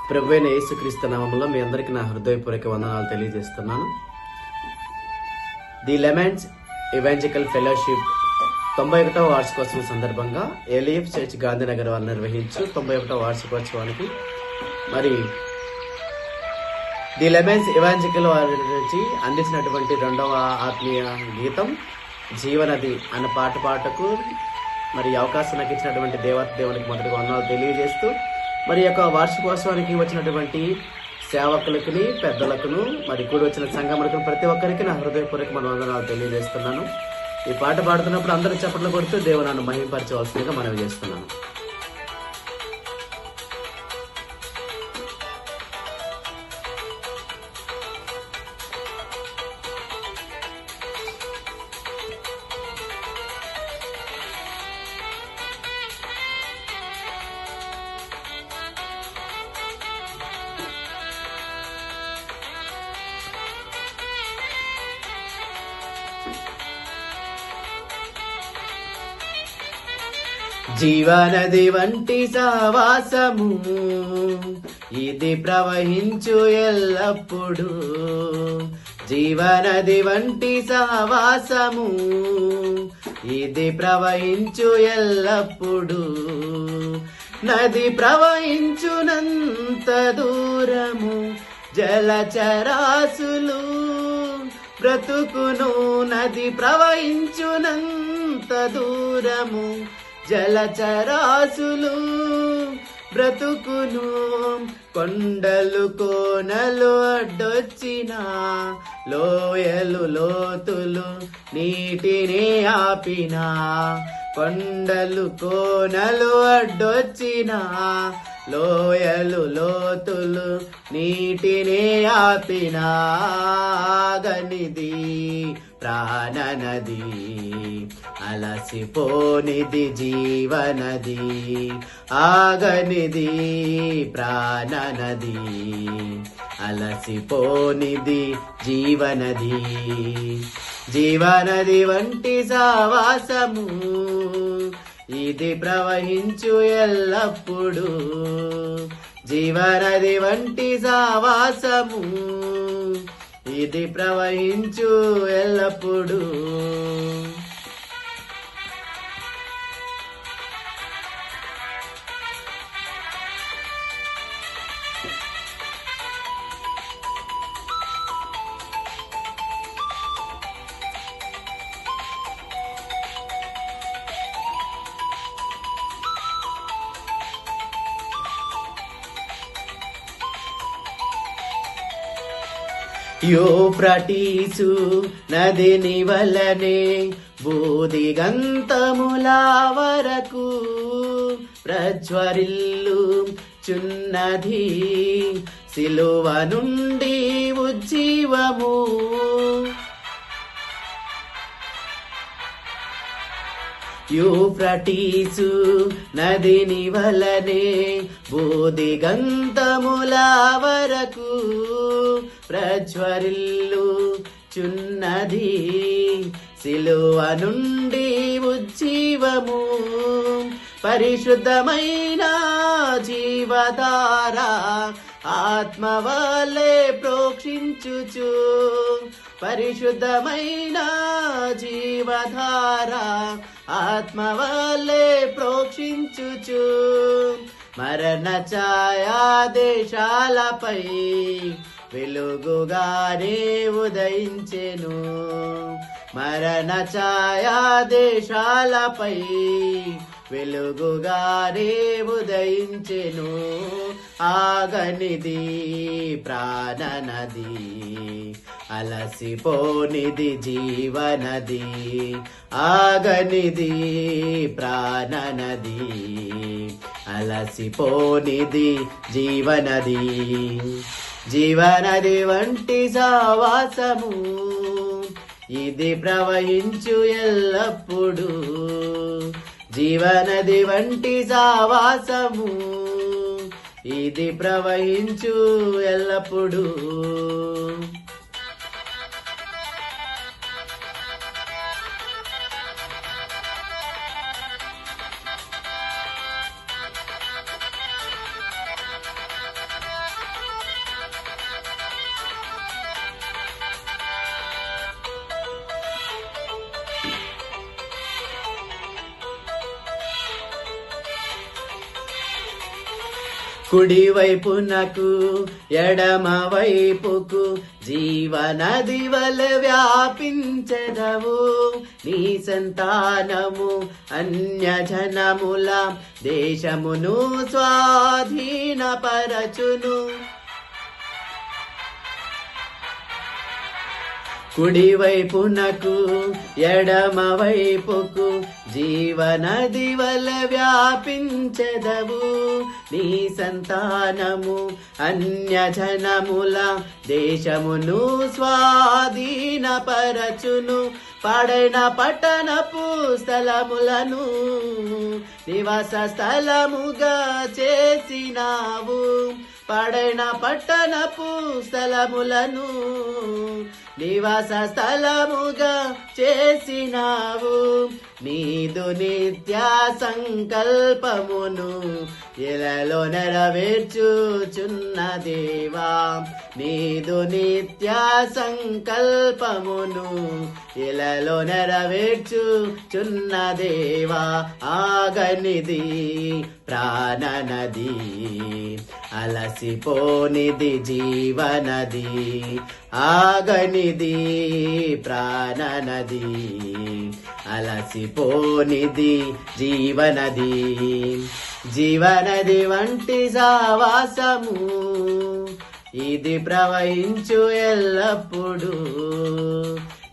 ప్రభువైన యేసుక్రీస్తు నామములో మీ అందరికీ నా హృదయపూర్వక వందనాలు తెలియజేస్తున్నాను. ది లెమన్స్ ఇవాంజలికల్ ఫెలోషిప్ 91వ వార్షికోత్సవం సందర్భంగా ఎలిఎఫ్ చర్చ్ గాంధీనగర్ వారు నిర్వహించు 91వ వార్షికోత్సవానికి మరి ది లెమన్స్ ఇవాంజలికల్ వారి నుంచి అందించినటువంటి 2వ ఆత్మీయ గీతం జీవనది అన్న పాటకు మరి అవకాశం నాకు ఇచ్చినటువంటి దేవునికి మొదటి వందనాలు తెలియజేస్తూ మరి యొక్క వార్షికోత్సవానికి వచ్చినటువంటి సేవకులకుని పెద్దలకును మరి కూడి వచ్చిన సంఘములకు ప్రతి ఒక్కరికి నా హృదయపూర్వక వందనాలు తెలియజేస్తున్నాను. ఈ పాట పాడుతున్నప్పుడు అందరూ చప్పట్లు కొడుతూ దేవుని మహిమపరచవలసిందిగా మనవి చేస్తున్నాను. జీవనది వంటి సహవాసము ఇది ప్రవహించు ఎల్లప్పుడు. జీవనది వంటి సహవాసము ఇది ప్రవహించు ఎల్లప్పుడు. నది ప్రవహించునంత దూరము జలచరాసులు బ్రతుకును. నది ప్రవహించునంత దూరము జలచరాసులు బ్రతుకును. కొండలు కోనలు అడ్డొచ్చిన లోయలు లోతులు నీటిని ఆపిన. కొండలు కోనలు అడ్డొచ్చిన లోయలు లోతులు నీటిని ఆపిన. ఆగనిది ప్రాణనది అలసిపోనిది జీవనది. ఆగనిది ప్రాణనది అలసిపోనిది జీవనది. జీవనది వంటి సహవాసము ఇది ప్రవహించు ఎల్లప్పుడు. జీవనది వంటి సహవాసము ఇది ప్రవహించు ఎల్లప్పుడు. యూఫ్రటీసు నదిని వలనే బూదిగంతముల వరకు ప్రజ్వరిల్లు చున్నది సిలువ నుండి ఉజ్జీవము. యూఫ్రటీసు నదిని వలనే బూదిగంతముల వరకు ప్రజ్వరిల్లు చున్నది సిలువ నుండి ఉజ్జీవము. పరిశుద్ధమైన జీవధార ఆత్మ వలె ప్రోక్షించుచు. పరిశుద్ధమైన జీవధార ఆత్మ వలె ప్రోక్షించుచు. మరణ ఛాయా దేశాలపై వెలుగుగానే ఉదయించెను. మరణ ఛాయా దేశాలపై వెలుగుగానే ఉదయించెను. ఆగనిది ప్రాణనది అలసిపోనిది జీవనది. ఆగనిది ప్రాణనది అలసిపోనిది జీవనది. జీవనది వంటి సహవాసము ఇది ప్రవహించు ఎల్లప్పుడు. జీవనది వంటి సహవాసము ఇది ప్రవహించు ఎల్లప్పుడు. కుడి వైపునకు ఎడమ వైపుకు జీవనది వలె వ్యాపించెదవు. నీ సంతానము అన్యజనముల దేశమును స్వాధీనపరచును. కుడి వైపునకు ఎడమ వైపుకు జీవనది వలె వ్యాపించెదవు. నీ సంతానము అన్యజనముల దేశమును స్వాధీనపరచును. పాడైన పట్టణపు స్థలములను నివాస స్థలముగా చేసినావు. పాడైన పట్టణపు స్థలములను నివాస స్థలముగా చేసినావు. నీదు నిత్య సంకల్పమును ఇలలో నెరవేర్చుచున్న దేవా. నీదు నిత్య సంకల్పమును ఇలలో నెరవేర్చుచున్న దేవా. ఆగనిది ప్రాణనది, అలసిపోనిది జీవనది. ఆగనిది ప్రాణనది, అలసిపోనిది జీవనది. జీవనది వంటి సావాసము ఇది ప్రవహించు ఎల్లప్పుడు.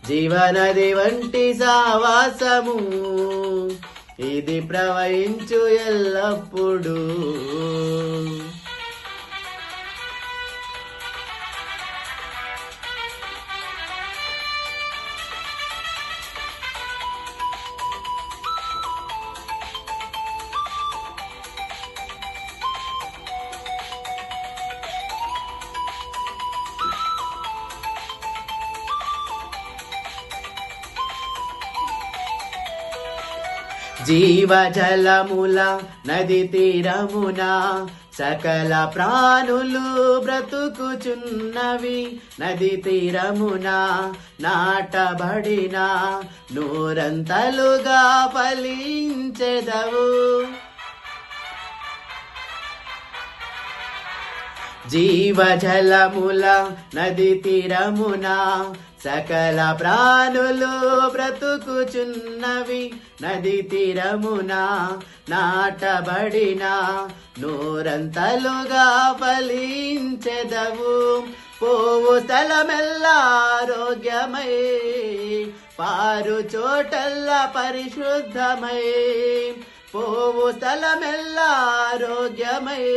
జీవనది వంటి సావాసము ఇది ప్రవహించు ఎల్లప్పుడు. జీవజలముల నది తీరమున సకల ప్రాణులు బ్రతుకుచున్నవి. నది తీరమున నాటబడిన నూరంతలుగా ఫలించెదవు. జీవజలముల నది తీరమున సకల ప్రాణులు బ్రతుకుచున్నవి. నది తీరమున నాటబడిన నూరంతలుగా ఫలించెదవు. పోవు స్థలమెల్లా ఆరోగ్యమై, పారు చోటల్లా పరిశుద్ధమై. పోవు స్థలమెల్లా ఆరోగ్యమై,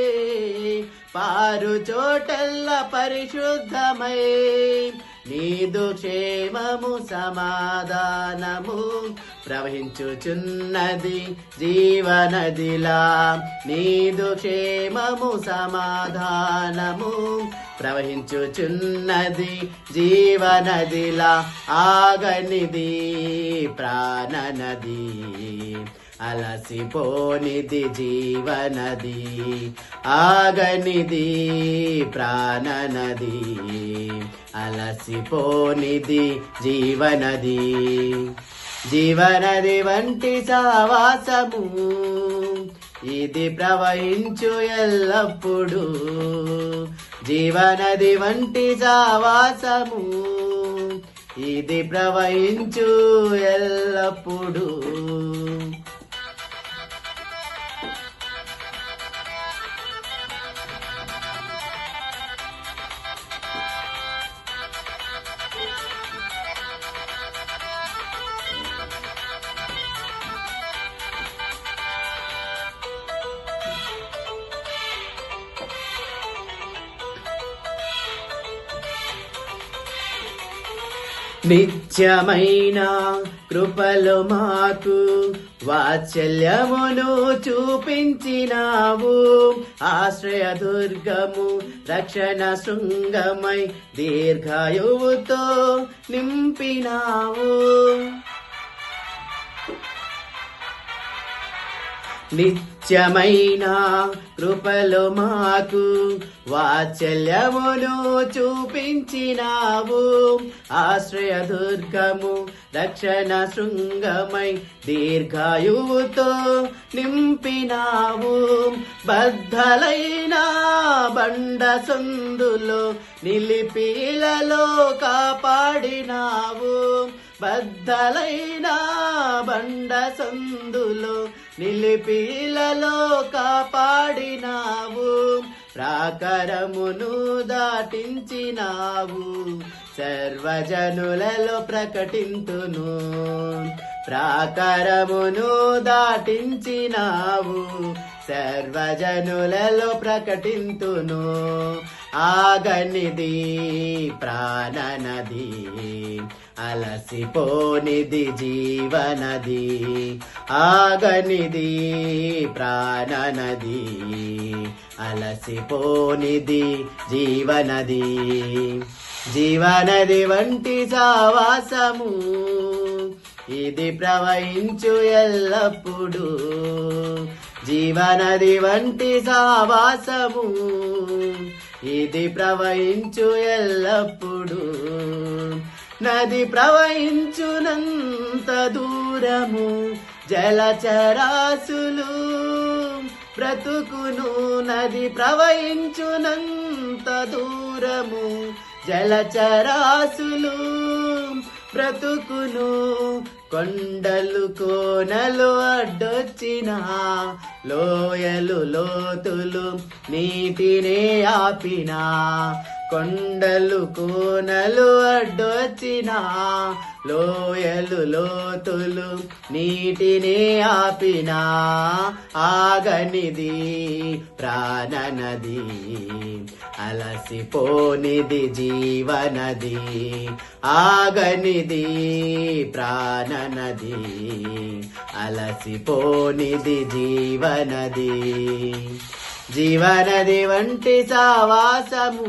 పారు చోటల్లా పరిశుద్ధమై. నీదు క్షేమము సమాధానము ప్రవహించుచున్నది జీవనదిలా. నీదు క్షేమము సమాధానము ప్రవహించుచున్నది జీవనదిలా. ఆగనిది ప్రాణనది, అలసిపోనిది జీవనది. ఆగనిది ప్రాణనది, అలసిపోనిది జీవనది. జీవనది వంటి సావాసము ఇది ప్రవహించు ఎల్లప్పుడు. జీవనది వంటి సావాసము ఇది ప్రవహించు ఎల్లప్పుడు. నిత్యమైన కృపలు మాకు వాత్సల్యమును చూపించినావు. ఆశ్రయదుర్గము రక్షణ శృంగమై దీర్ఘాయువుతో నింపినావు. నిత్యమైన కృపలో మాకు వాత్సల్యమును చూపించినావు. ఆశ్రయదుర్గము రక్షణ శృంగమై దీర్ఘాయువుతో నింపినావు. బద్ధలైన బండ సందులో నిలిపిలలో కాపాడినావు. బద్ధలైన బండ సందులో నిలిపిలలో కాపాడినావు. ప్రాకారమును దాటించినావు, సర్వజనులలో ప్రకటింతును. ప్రాకారమును దాటించినావు, సర్వజనులలో ప్రకటింతును. ఆగనిది ప్రాణనది, అలసిపోనిది జీవనది. ఆగనిది ప్రాణనది, అలసిపోనిది జీవనది. జీవనది వంటి సావాసము ఇది ప్రవహించు ఎల్లప్పుడు. జీవనది వంటి సావాసము ఇది ప్రవహించు ఎల్లప్పుడు. నది ప్రవహించునంత దూరము జలచరాసులు బ్రతుకును. నది ప్రవహించునంత దూరము జలచరాసులు బ్రతుకును. కొండలు కోనలు అడ్డొచ్చిన, లోయలు లోతులు నీటినే ఆపిన. కొండలు కోనలు అడ్డొచ్చిన, లోయలు లోతులు నీటినే ఆపిన. ఆగనిది ప్రాణనది, అలసిపోనిది జీవనది. ఆగనిది ప్రాణనది, అలసిపోనిది జీవనది. జీవనది వంటి సావాసము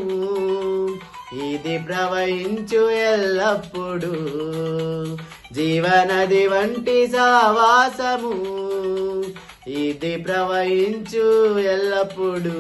ఇది ప్రవహించు ఎల్లప్పుడు. జీవనది వంటి సావాసము ఇది ప్రవహించు ఎల్లప్పుడు.